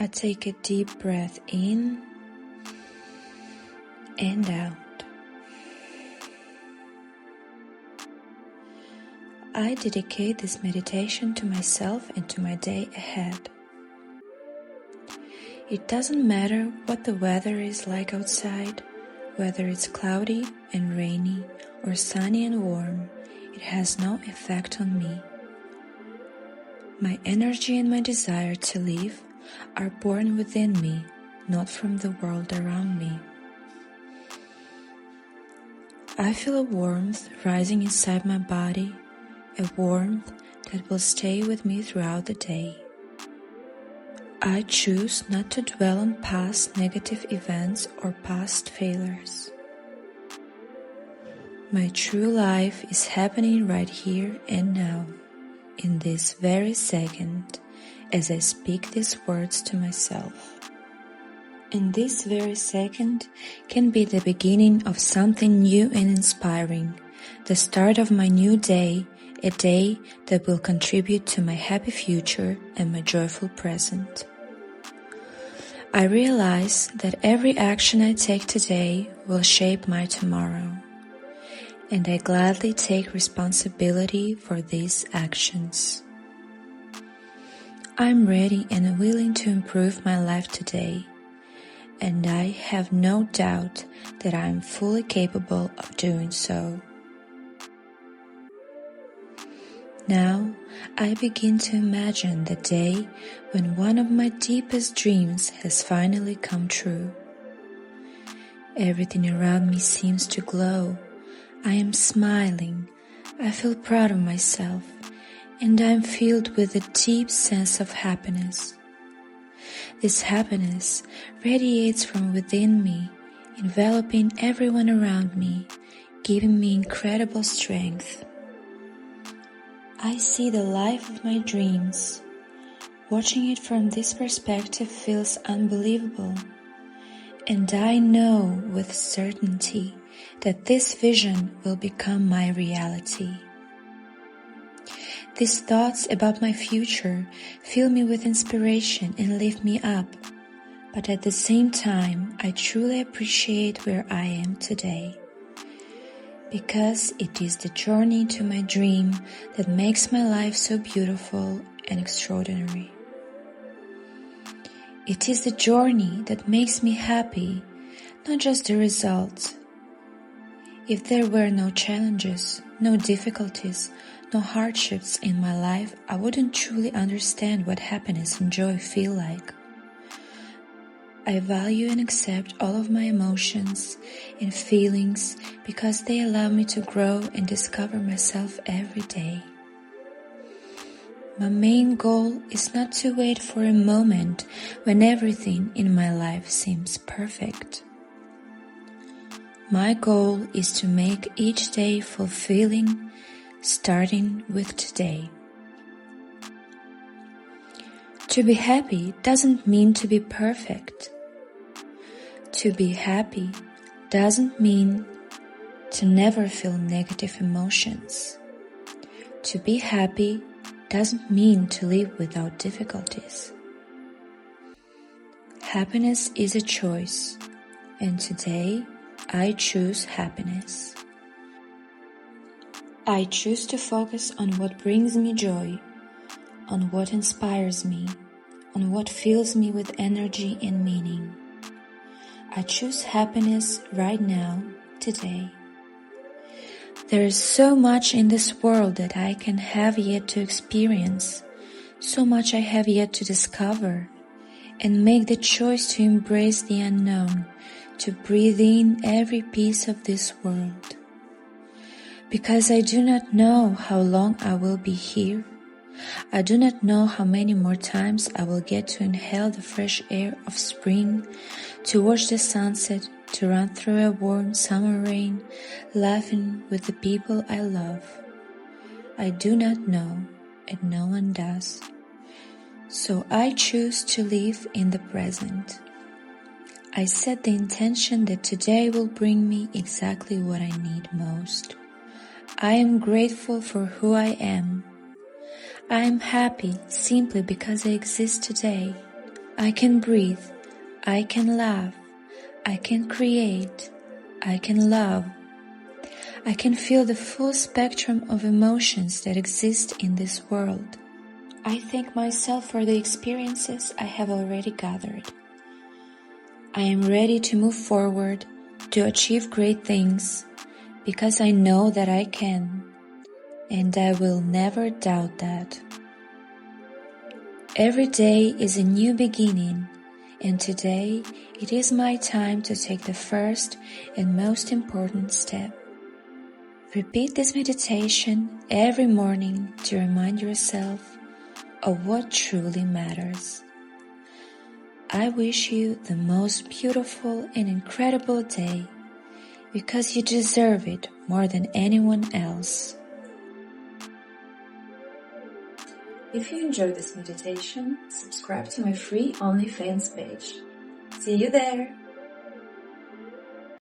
I take a deep breath in and out. I dedicate this meditation to myself and to my day ahead. It doesn't matter what the weather is like outside, whether it's cloudy and rainy or sunny and warm, it has no effect on me. My energy and my desire to live are born within me, not from the world around me. I feel a warmth rising inside my body, a warmth that will stay with me throughout the day. I choose not to dwell on past negative events or past failures. My true life is happening right here and now, in this very second, as I speak these words to myself. And this very second can be the beginning of something new and inspiring, the start of my new day, a day that will contribute to my happy future and my joyful present. I realize that every action I take today will shape my tomorrow, and I gladly take responsibility for these actions. I'm ready and willing to improve my life today, and I have no doubt that I am fully capable of doing so. Now, I begin to imagine the day when one of my deepest dreams has finally come true. Everything around me seems to glow. I am smiling. I feel proud of myself, and I am filled with a deep sense of happiness. This happiness radiates from within me, enveloping everyone around me, giving me incredible strength. I see the life of my dreams. Watching it from this perspective feels unbelievable, and I know with certainty that this vision will become my reality. These thoughts about my future fill me with inspiration and lift me up, but at the same time, I truly appreciate where I am today, because it is the journey to my dream that makes my life so beautiful and extraordinary. It is the journey that makes me happy, not just the result. If there were no challenges, no difficulties, no hardships in my life, I wouldn't truly understand what happiness and joy feel like. I value and accept all of my emotions and feelings because they allow me to grow and discover myself every day. My main goal is not to wait for a moment when everything in my life seems perfect. My goal is to make each day fulfilling, starting with today. To be happy doesn't mean to be perfect. To be happy doesn't mean to never feel negative emotions. To be happy doesn't mean to live without difficulties. Happiness is a choice, and today I choose happiness. I choose to focus on what brings me joy, on what inspires me, on what fills me with energy and meaning. I choose happiness right now, today. There is so much in this world that I can have yet to experience, so much I have yet to discover, and make the choice to embrace the unknown, to breathe in every piece of this world. Because I do not know how long I will be here. I do not know how many more times I will get to inhale the fresh air of spring, to watch the sunset, to run through a warm summer rain, laughing with the people I love. I do not know, and no one does. So I choose to live in the present. I set the intention that today will bring me exactly what I need most. I am grateful for who I am. I am happy simply because I exist today. I can breathe, I can laugh, I can create, I can love. I can feel the full spectrum of emotions that exist in this world. I thank myself for the experiences I have already gathered. I am ready to move forward, to achieve great things, because I know that I can, and I will never doubt that. Every day is a new beginning, and today it is my time to take the first and most important step. Repeat this meditation every morning to remind yourself of what truly matters. I wish you the most beautiful and incredible day, because you deserve it more than anyone else. If you enjoyed this meditation, subscribe to my free OnlyFans page. See you there!